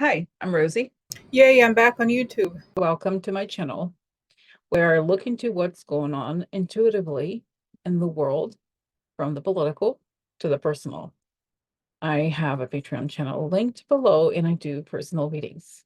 Hi, I'm Rosie. Yay, I'm back on YouTube. Welcome to my channel where I look into what's going on intuitively in the world, from the political to the personal. I have a Patreon channel linked below, and I do personal readings.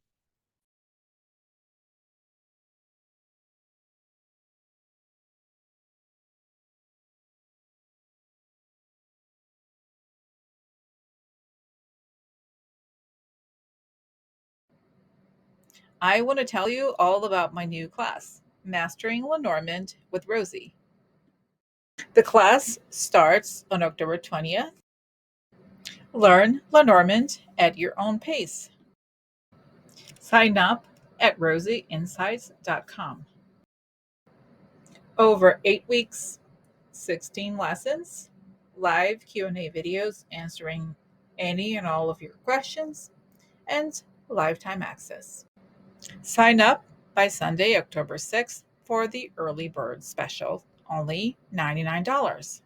I want to tell you all about my new class, Mastering Lenormand with Rosie. The class starts on October 20th. Learn Lenormand at your own pace. Sign up at rosieinsights.com. Over 8 weeks, 16 lessons, live Q&A videos answering any and all of your questions, and lifetime access. Sign up by Sunday, October 6th for the early bird special, only $99.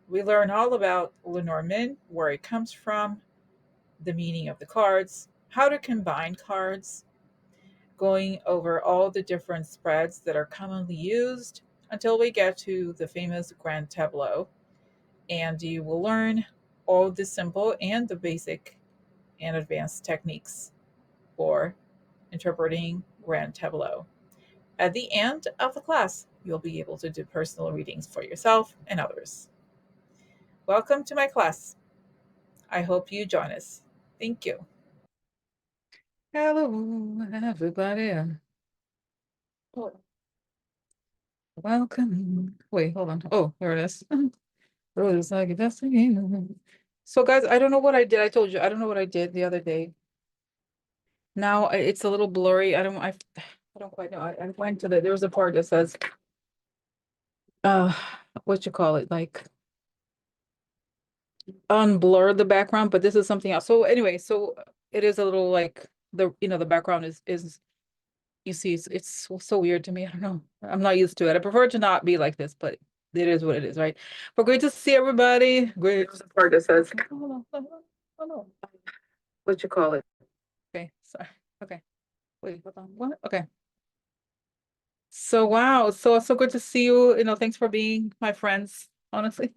We learn all about Lenormand, where it comes from, the meaning of the cards, how to combine cards, going over all the different spreads that are commonly used until we get to the famous Grand Tableau. And you will learn all the simple and the basic and advanced techniques for interpreting Grand Tableau. At the end of the class, you'll be able to do personal readings for yourself and others. Welcome to my class. I hope you join us. Thank you. Hello, everybody. Welcome. Wait, hold on. Oh, here it is. Rose, like that's So, guys, I don't know what I did. I told you I don't know what I did the other day. Now it's a little blurry. I don't quite know. I went to there was a part that says uh what you call it, like unblur the background, but this is something else. So anyway, so it is a little like the background is you see it's so weird to me. I don't know. I'm not used to it. I prefer to not be like this, but it is what it is, right? But great to see everybody. Great. There's a part that says oh no. What you call it? Okay, sorry. Okay. Wait, hold on. What? Okay. So wow, so good to see you. Thanks for being my friends, honestly.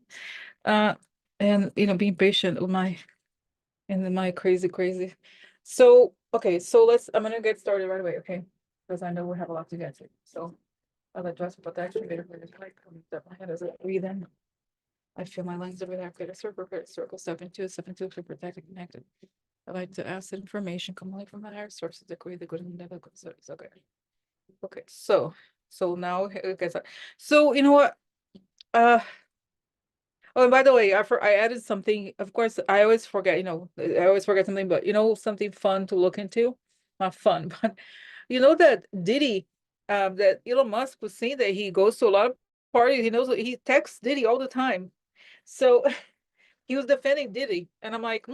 Uh and being patient with my crazy. So okay, so I'm gonna get started right away, okay? Because I know we have a lot to get to. So I'll adjust but actually later for this like my head as I breathe in. I feel my lungs over there. Create a circle 7 2 to protect and connected. I like to ask information commonly from the higher sources to create the good and the good. So it's okay. Okay, so now okay, so you know what? Uh oh, and by the way, I added something. Of course, I always forget, I always forget something, but something fun to look into. Not fun, but that Diddy, that Elon Musk was saying that he goes to a lot of parties. He texts Diddy all the time. So he was defending Diddy, and I'm like,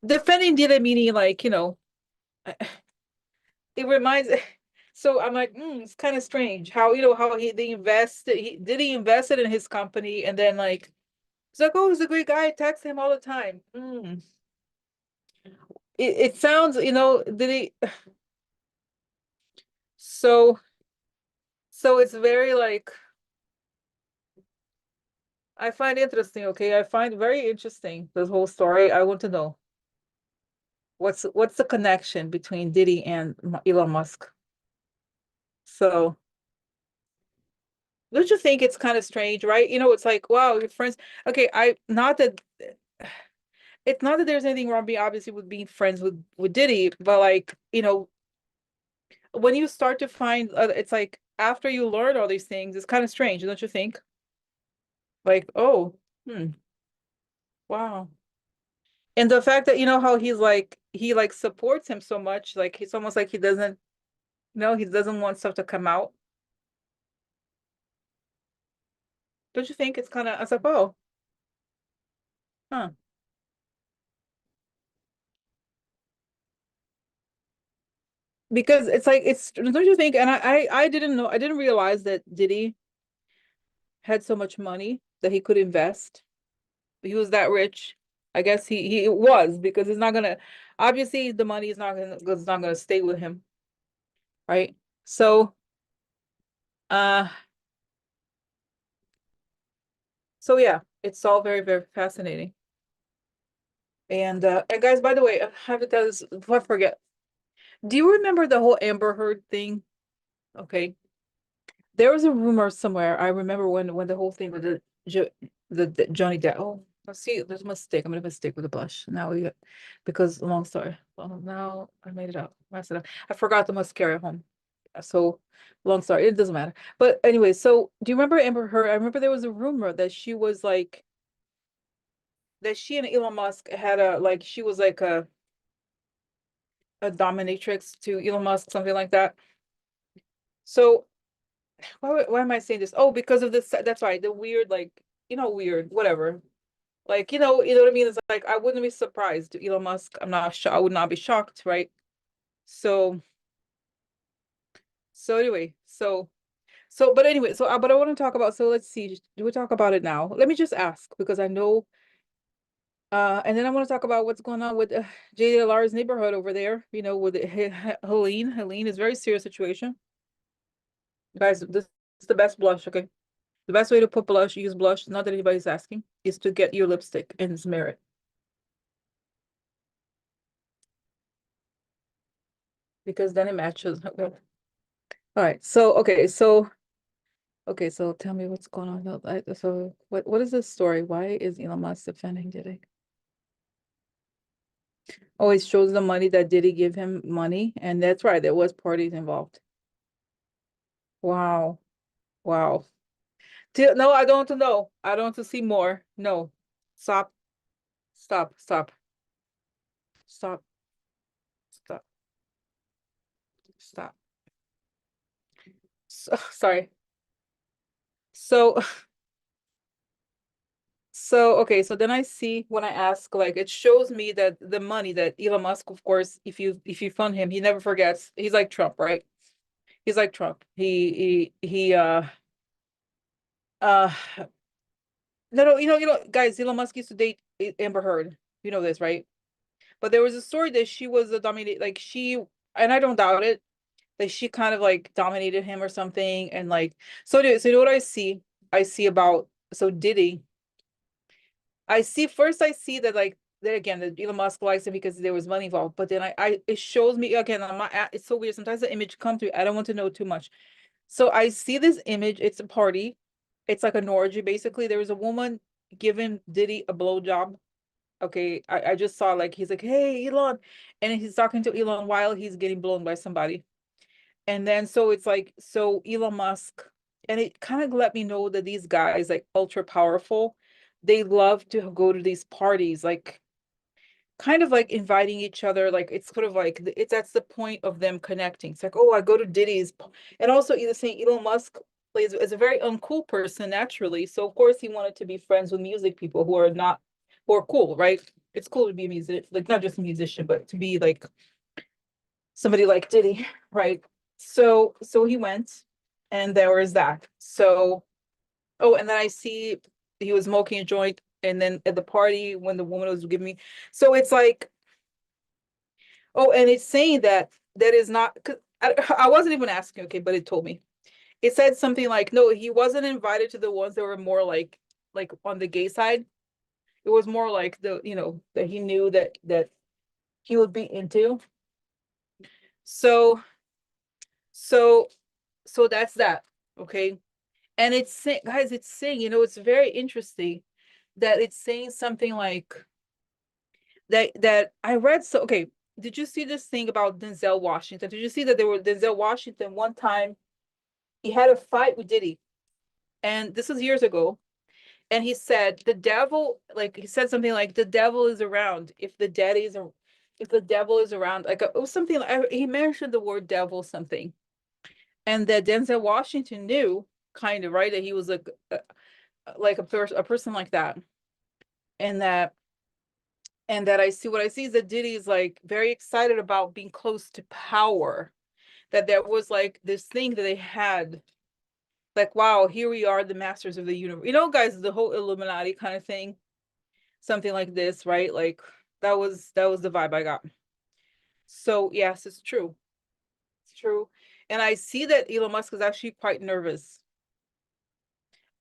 defending Diddy meaning like, it reminds so I'm like, it's kind of strange how how they invested he invested in his company, and then like it's like, oh, he's a great guy, I text him all the time. It sounds, did he so it's very like, I find interesting, okay, I find very interesting this whole story. I want to know what's the connection between Diddy and Elon Musk. So don't you think it's kind of strange, right? It's like, wow, your friends. Okay, I not that it's not that there's anything wrong being obviously with being friends with Diddy, but like, when you start to find, it's like after you learn all these things, it's kind of strange, don't you think? Like, oh, wow. And the fact that how he like supports him so much, like it's almost like he doesn't, he doesn't want stuff to come out. Don't you think it's kind of, I was like, oh, huh. Because it's like, don't you think? And I didn't know, I didn't realize that Diddy had so much money that he could invest. He was that rich. I guess he was, because he's not gonna. Obviously, the money is not gonna stay with him, right? So, uh, so yeah, it's all very, very fascinating. And guys, by the way, I have to tell this before I forget. Do you remember the whole Amber Heard thing? Okay. There was a rumor somewhere. I remember when the whole thing with the Johnny Depp. Oh, I see, there's a mistake. I made a mistake with the blush. Now we because long story. Well, now I made it up. Messed it up. I forgot the mascara at home. So long story. It doesn't matter. But anyway, so do you remember Amber Heard? I remember there was a rumor that she was like that she and Elon Musk had a like she was like a dominatrix to Elon Musk, something like that. So why am I saying this? Oh, because of this. That's right. The weird, like, weird, whatever. Like, you know what I mean? It's like I wouldn't be surprised. Elon Musk, I'm not sure. I would not be shocked, right? So, so anyway, but anyway, but I want to talk about. So let's see. Do we talk about it now? Let me just ask because I know. And then I want to talk about what's going on with JDLR's neighborhood over there. With Helene. Helene is a very serious situation. Guys, this is the best blush. Okay. The best way to put blush, use blush, not that anybody's asking, is to get your lipstick and smear it. Because then it matches. Okay. All right. So tell me what's going on. So what is this story? Why is Elon Musk defending Diddy? Oh, it shows the money that Diddy give him money. And that's right, there was parties involved. Wow. Wow. No, I don't want to know. I don't want to see more. No. Stop. Stop. Stop. Stop. Stop. Stop. Sorry. So okay, so then I see when I ask, like, it shows me that the money that Elon Musk, of course, if you fund him, he never forgets. He's like Trump, right? He's like Trump. Uh no, no, guys, Elon Musk used to date Amber Heard. You know this, right? But there was a story that she was a dominate, like and I don't doubt it, that she kind of like dominated him or something, and like so you know what I see? I see about Diddy. I see that, like, that again, that Elon Musk likes it because there was money involved. But then it shows me again. It's so weird. Sometimes the image comes through. I don't want to know too much. So I see this image. It's a party. It's like an orgy. Basically, there was a woman giving Diddy a blowjob. Okay, I just saw, like, he's like, "Hey, Elon," and he's talking to Elon while he's getting blown by somebody. And then so it's like, so Elon Musk, and it kind of let me know that these guys, like, ultra powerful, they love to go to these parties, like kind of like inviting each other. Like, it's sort of like it's that's the point of them connecting. It's like, oh, I go to Diddy's, and also either saying Elon Musk is a very uncool person naturally. So of course he wanted to be friends with music people who are cool, right? It's cool to be a musician, like not just a musician, but to be like somebody like Diddy, right? So he went, and there was that. So, oh, and then I see he was smoking a joint, and then at the party when the woman was giving me, so it's like, oh, and it's saying that that is not, because I wasn't even asking, okay, but it told me. It said something like, no, he wasn't invited to the ones that were more like on the gay side. It was more like that he knew that he would be into. So so so that's that. Okay. And it's saying, guys, it's saying, it's very interesting that it's saying something like that I read. So okay, did you see this thing about Denzel Washington? Did you see that there were Denzel Washington one time he had a fight with Diddy, and this was years ago, and he said the devil, like he said something like the devil is around if the devil is around, like it was something like, he mentioned the word devil something, and that Denzel Washington knew, kind of, right, that he was like a person like that, and that I see, what I see is that Diddy is like very excited about being close to power, that there was like this thing that they had, like, wow, here we are, the masters of the universe, guys, the whole Illuminati kind of thing, something like this, right? Like that was the vibe I got. So yes, it's true. It's true. And I see that Elon Musk is actually quite nervous.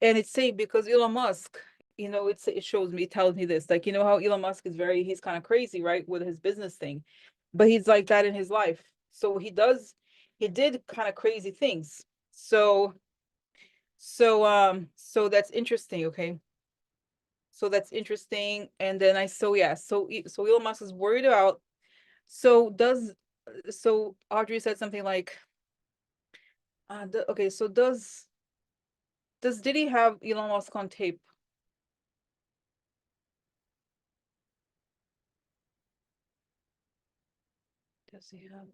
And it's safe because Elon Musk, it shows me, it tells me this. Like, you know how Elon Musk is he's kind of crazy, right, with his business thing. But he's like that in his life. So he did kind of crazy things. So that's interesting, okay? So that's interesting. And then so Elon Musk is worried about, so does, so Audrey said something like, okay, so does Diddy have Elon Musk on tape? Does he have?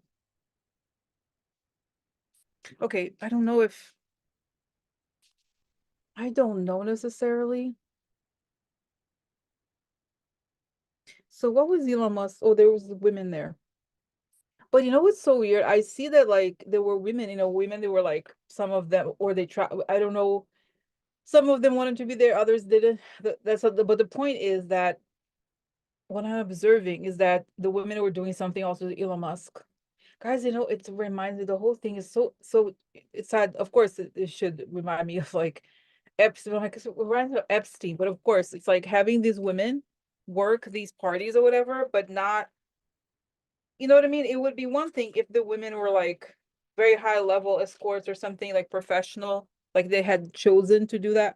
Okay, I don't know necessarily. So what was Elon Musk? Oh, there was the women there. But you know what's so weird? I see that like there were women, women, they were like some of them, or they try, I don't know. Some of them wanted to be there, others didn't. But the point is that what I'm observing is that the women were doing something also with Elon Musk. Guys, it reminds me, the whole thing is so it's sad. Of course, it should remind me of like Epstein, like it reminds me of Epstein, but of course, it's like having these women work these parties or whatever, but not, you know what I mean? It would be one thing if the women were like very high level escorts or something like professional, like they had chosen to do that.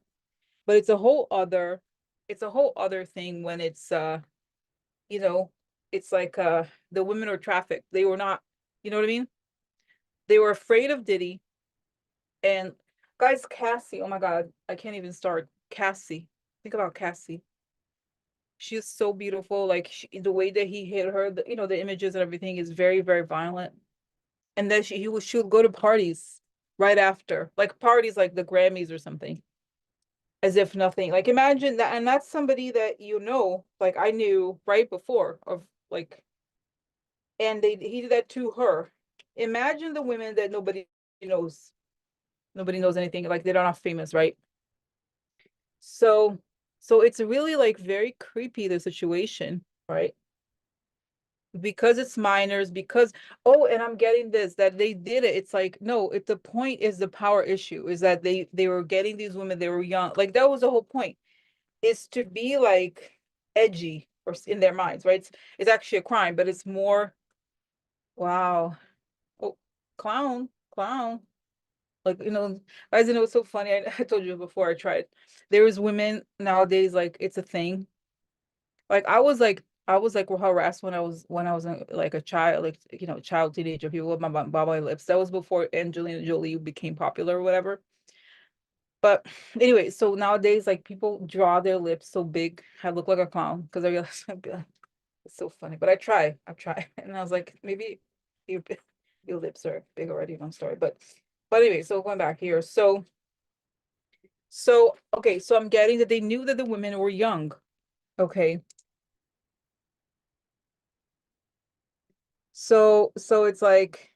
But it's a whole other thing when you know, it's like the women were trafficked. They were not, you know what I mean? They were afraid of Diddy. And guys, Cassie, oh my God, I can't even start. Cassie. Think about Cassie. She's so beautiful. Like the way that he hit her, the images and everything is very, very violent. And then she would go to parties right after, like parties like the Grammys or something, as if nothing. Like imagine that, and that's somebody that like I knew right before of like, and he did that to her. Imagine the women that knows, nobody knows anything, like they're not famous, right? So, so it's really like very creepy, the situation, right? Because it's minors, because, oh, and I'm getting this, that they did it. It's like, no, the point is the power issue, is that they were getting these women, they were young. Like that was the whole point, is to be like edgy or in their minds, right? It's actually a crime, but it's more, wow. Oh, clown. Like, guys, it's so funny. I told you before I tried. There is women nowadays, like it's a thing. Like I was like harassed when I was like a child, like child teenager. People with my baba lips. That was before Angelina Jolie became popular or whatever. But anyway, so nowadays like people draw their lips so big, I look like a clown because I realize it's so funny. But I try, and I was like, maybe your your lips are big already. I'm sorry, but anyway, so going back here, so okay, so I'm getting that they knew that the women were young. Okay. So it's like,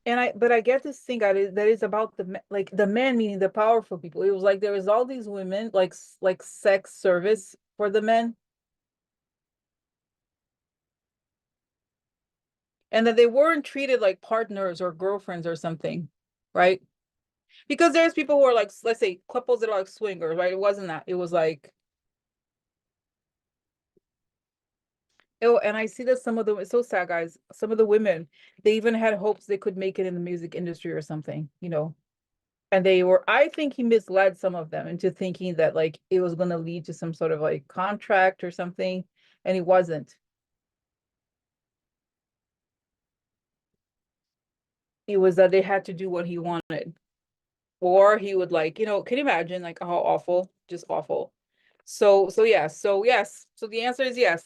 and but I get this thing that is about like the men, meaning the powerful people. It was like there was all these women like like sex service for the men, and that they weren't treated like partners or girlfriends or something, right? Because there's people who are like, let's say couples that are like swingers, right? It wasn't that. It was like, oh, and I see that some of the, it's so sad, guys. Some of the women, they even had hopes they could make it in the music industry or something, and I think he misled some of them into thinking that like it was going to lead to some sort of like contract or something, and it wasn't. It was that they had to do what he wanted, or he would like, can you imagine like how awful, just awful. So yes, so the answer is yes,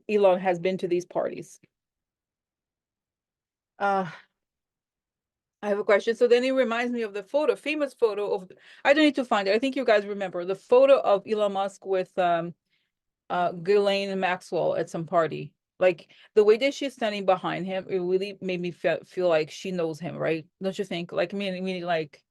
Elon has been to these parties. uh I have a question. So then it reminds me of the famous photo of, I don't need to find it, I think you guys remember the photo of Elon Musk with Ghislaine Maxwell at some party. Like the way that she's standing behind him, it really made me feel like she knows him, right? Don't you think? Like, meaning like,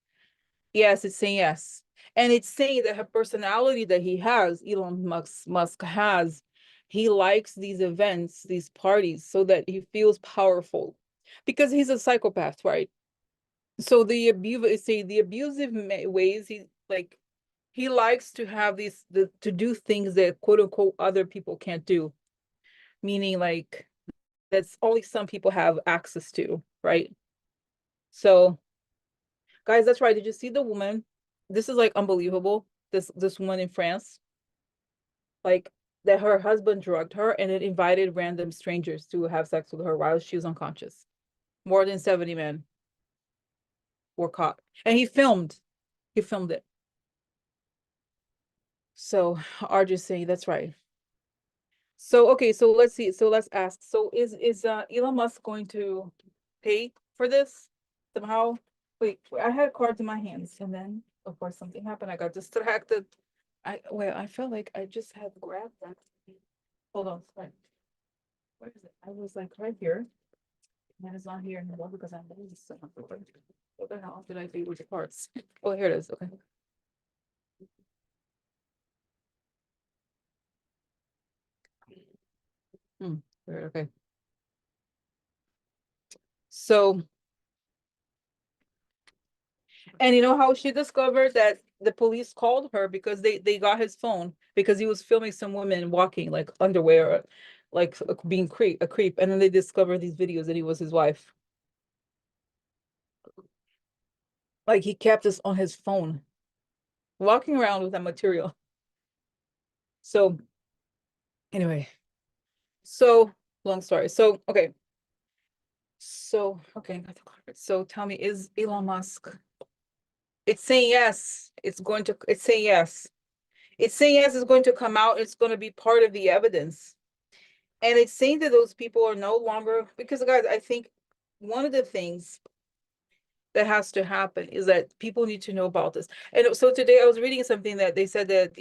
yes, it's saying yes. And it's saying that her personality that he has, Elon Musk has, He likes these events, these parties, so that he feels powerful because he's a psychopath, right? So the abusive ways, he like he likes to have to do things that quote unquote other people can't do, meaning like that's only some people have access to, right? So guys, that's right. Did you see the woman? This is like unbelievable. This woman in France, like that her husband drugged her and then invited random strangers to have sex with her while she was unconscious. More than 70 men were caught. And he filmed it. So RJ saying that's right. So okay, so let's see. So let's ask. So is Elon Musk going to pay for this somehow? Wait, I had cards in my hands, and then of course something happened. I got distracted. I felt like I just had grabbed that. Hold on, sorry. Where is it? I was like right here, and it's not here anymore because I'm losing something. What the hell did I do with the cards? Oh, here it is. Okay. Hmm. Weird, okay. So, and you know how she discovered that the police called her because they got his phone because he was filming some women walking like underwear, like being a creep, and then they discovered these videos that he was his wife. Like he kept this on his phone, walking around with that material. So anyway, so long story. So okay, so okay, got the card. So tell me, is Elon Musk? It's saying yes. It's going to. It's saying yes. It's saying yes. It's going to come out. It's going to be part of the evidence. And it's saying that those people are no longer, because guys, I think one of the things that has to happen is that people need to know about this. And so today I was reading something that they said that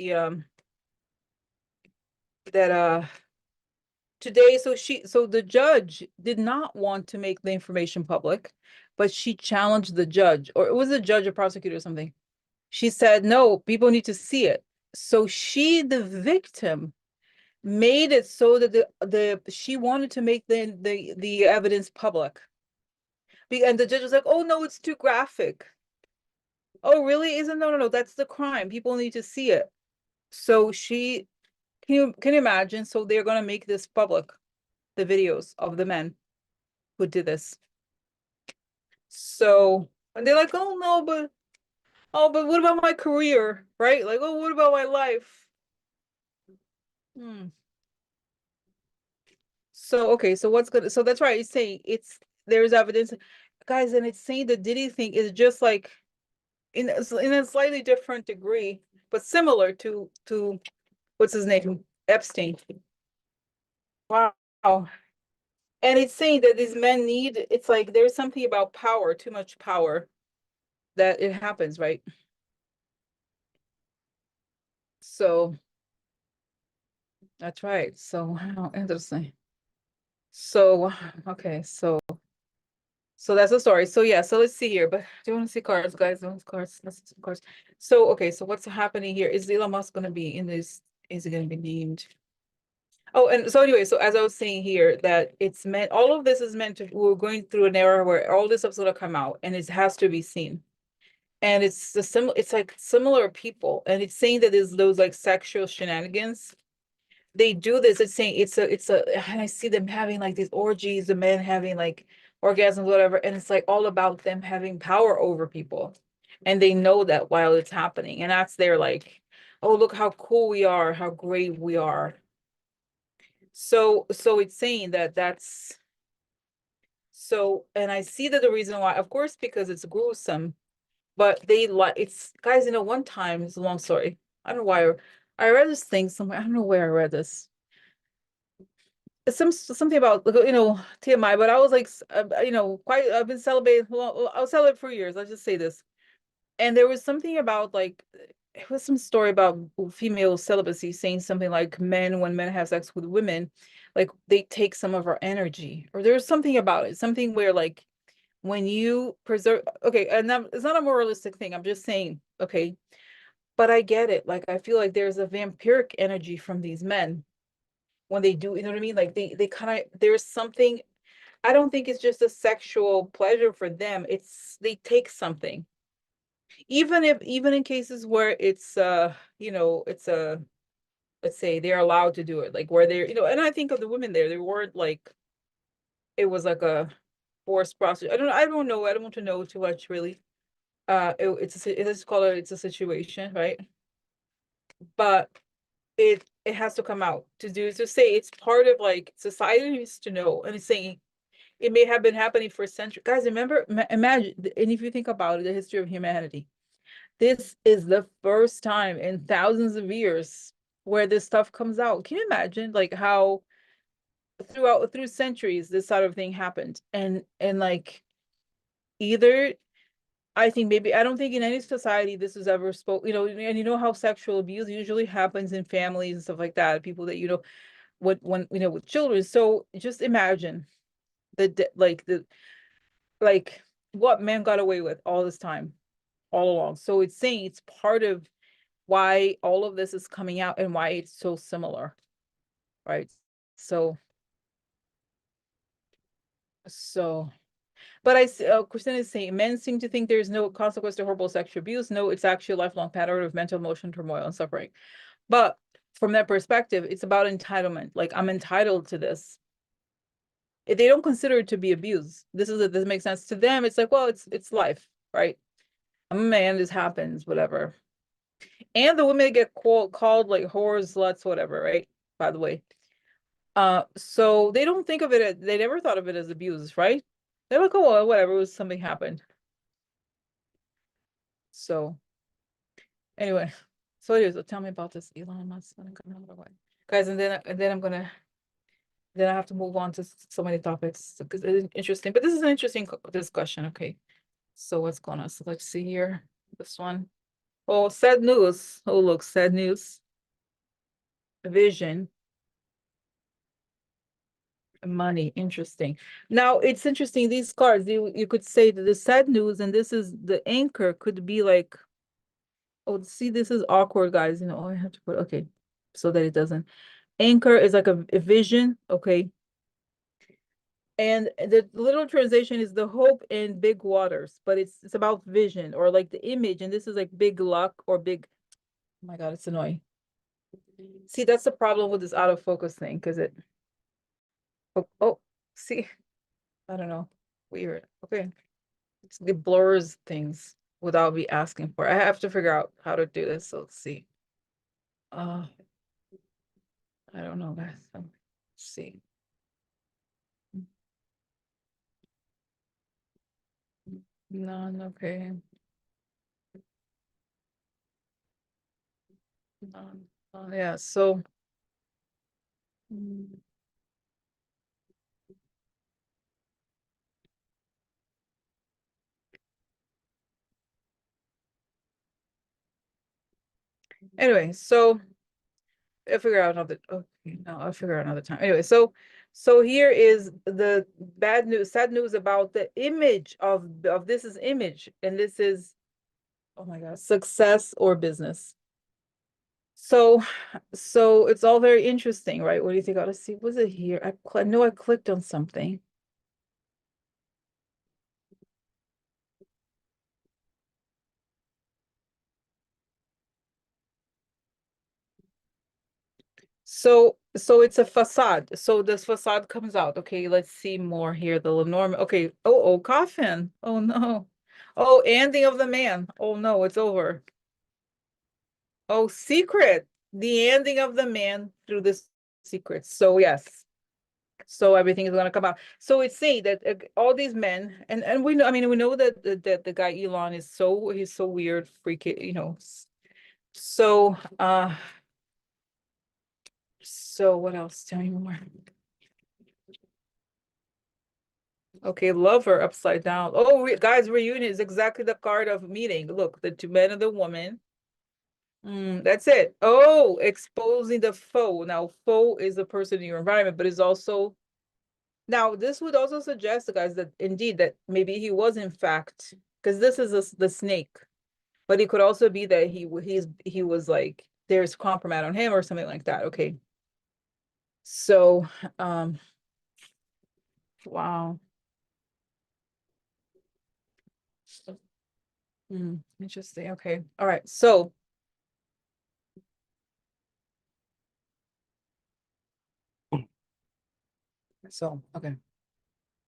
that today, so the judge did not want to make the information public, but she challenged the judge, or it was a judge or prosecutor or something. She said no, people need to see it. So the victim, made it so that the she wanted to make the evidence public. And the judge was like, oh no, it's too graphic. Oh, really? Isn't no, no, no, that's the crime. People need to see it. So can you imagine? So they're gonna make this public, the videos of the men who did this. So, and they're like, oh, but what about my career? Right? Like, oh, what about my life? Hmm. So okay, so what's good? So that's right. It's saying there's evidence, guys, and it's saying the Diddy thing is just like in a slightly different degree, but similar to what's his name? Epstein. Wow. And it's saying that these men it's like there's something about power, too much power, that it happens, right? So that's right. So wow, interesting. So okay, so that's the story. So yeah, so let's see here. But do you want to see cards, guys? Those cards, let's see cards. So okay, so what's happening here? Is Elon Musk gonna be in this? Is it gonna be named? Oh, and so anyway, so as I was saying here, that it's meant, all of this is meant to, we're going through an era where all this stuff's gonna come out and it has to be seen. And it's like similar people, and it's saying that there's those like sexual shenanigans. They do this, it's saying and I see them having like these orgies, the men having like orgasms, whatever, and it's like all about them having power over people. And they know that while it's happening. And that's their like, oh, look how cool we are, how great we are. So it's saying and I see that the reason why, of course, because it's gruesome, but they like it's guys, one time, it's a long story. I don't know why I read this thing somewhere. I don't know where I read this. It's something about TMI, but I was like, quite. I've been celebrating. Well, I'll celebrate for years. Let's just say this. And there was something about like it was some story about female celibacy, saying something like when men have sex with women, like they take some of our energy, or there's something about it, something where like when you preserve, okay, and it's not a moralistic thing. I'm just saying, okay, but I get it. Like I feel like there's a vampiric energy from these men, when they do, you know what I mean? Like they kind of, there's something, I don't think it's just a sexual pleasure for them. It's they take something. Even in cases where it's it's a, let's say they're allowed to do it, like where they're, and I think of the women there, they weren't like it was like a forced prostitute. I don't know. I don't want to know too much really. It's called it's a situation, right? But it has to come out to say it's part of like society needs to know, and it's saying it may have been happening for centuries. Guys, remember, imagine, and if you think about it, the history of humanity, this is the first time in thousands of years where this stuff comes out. Can you imagine like how through centuries this sort of thing happened? And like either I think maybe I don't think in any society this is ever spoke, and you know how sexual abuse usually happens in families and stuff like that, people that when with children. So just imagine like what man got away with all this time, all along. So it's saying it's part of why all of this is coming out and why it's so similar, right? So so but Christina is saying men seem to think there's no consequence to horrible sexual abuse. No, it's actually a lifelong pattern of mental emotion, turmoil, and suffering. But from that perspective, it's about entitlement. Like I'm entitled to this. If they don't consider it to be abuse, this makes sense to them. It's like, well, it's life, right? I'm a man, this happens, whatever. And the women get called like whores, sluts, whatever, right? By the way. So they don't think of it as, they never thought of it as abuse, right? They're like, oh, well, whatever, it was something happened. So anyway, so it is. So tell me about this Elon Musk. Guys, and then I'm gonna then I have to move on to so many topics because it's interesting. But this is an interesting discussion. Okay, so what's going on? So let's see here. This one. Oh, sad news. Oh, look, sad news. Vision. Money. Interesting. Now it's interesting. These cards, you could say that the sad news, and this is the anchor could be like, oh, see, this is awkward, guys. I have to put okay, so that it doesn't. Anchor is like a vision, okay. And the little translation is the hope in big waters, but it's about vision or like the image, and this is like big luck or big. Oh my God, it's annoying. See, that's the problem with this out of focus thing, because oh, see, I don't know, weird. Okay, it blurs things without me asking for it. I have to figure out how to do this. So let's see. Uh, I don't know, guys. Let's see. None. Okay. None. Yeah. So. mm, Anyway, so I'll figure out another. Okay, no, I'll figure out another time. Anyway, so here is the bad news, sad news about the image of this is image, and this is, oh my God, success or business. So so it's all very interesting, right? What do you think? Let's see. Was it here? I know I clicked on something. So it's a facade. So this facade comes out. Okay, let's see more here. The Lenormand. Okay. Oh, coffin. Oh no. Oh, ending of the man. Oh no, it's over. Oh, secret. The ending of the man through this secret. So yes. So everything is gonna come out. So it's saying that all these men, and we know. I mean, we know that the guy Elon is he's so weird, freaky. So so what else? Tell me more. Okay, lover upside down. Oh, guys, reunion is exactly the card of meeting. Look, the two men and the woman. That's it. Oh, exposing the foe. Now, foe is the person in your environment, but is also now this would also suggest, guys, that indeed that maybe he was in fact, because this is the snake, but it could also be that he was like there's compromise on him or something like that. Okay, So, wow. Interesting. Okay. All right. So, okay.